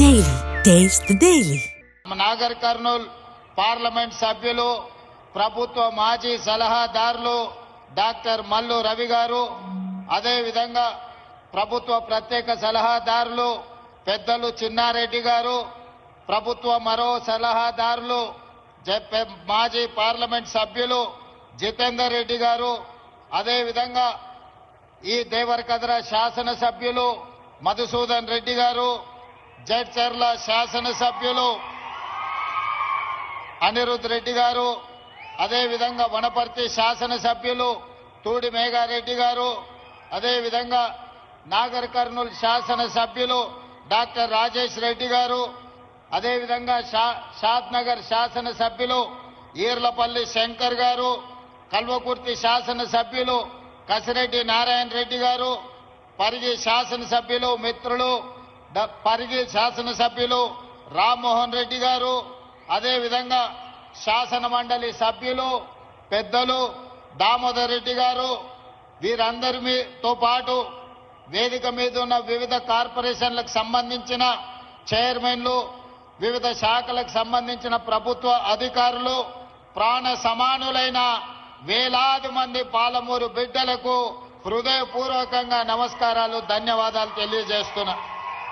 Daily taste the daily. Nagar Kurnool parliament సభ్యులు, ప్రభుత్వ మాజీ సలహాదారులు డాక్టర్ మల్లు రవి గారు, అదేవిధంగా ప్రభుత్వ ప్రత్యేక సలహాదారులు పెద్దలు చిన్నారెడ్డి గారు, ప్రభుత్వ మరో సలహాదారులు మాజీ పార్లమెంట్ సభ్యులు జితేందర్ రెడ్డి గారు, అదేవిధంగా ఈ దేవరకద్ర శాసనసభ్యులు మధుసూదన్ రెడ్డి గారు, జడ్చర్ల శాసనసభ్యులు అనిరుద్ రెడ్డి గారు, అదేవిధంగా వనపర్తి శాసనసభ్యులు తూడి మేఘారెడ్డి గారు, అదేవిధంగా నాగర్ కర్నూల్ శాసనసభ్యులు డాక్టర్ రాజేష్ రెడ్డి గారు, అదేవిధంగా షాద్ నగర్ శాసనసభ్యులు ఈర్లపల్లి శంకర్ గారు, కల్వకుర్తి శాసనసభ్యులు కసిరెడ్డి నారాయణ రెడ్డి గారు, పరిగి శాసనసభ్యులు మిత్రులు పరిగి శాసనసభ్యులు రామ్మోహన్ రెడ్డి గారు, అదేవిధంగా శాసన మండలి సభ్యులు పెద్దలు దామోదర్ రెడ్డి గారు, వీరందరితో పాటు వేదిక మీద ఉన్న వివిధ కార్పొరేషన్లకు సంబంధించిన చైర్మన్లు, వివిధ శాఖలకు సంబంధించిన ప్రభుత్వ అధికారులు, ప్రాణ సమానులైన వేలాది మంది పాలమూరు బిడ్డలకు హృదయపూర్వకంగా నమస్కారాలు, ధన్యవాదాలు తెలియజేస్తున్నా.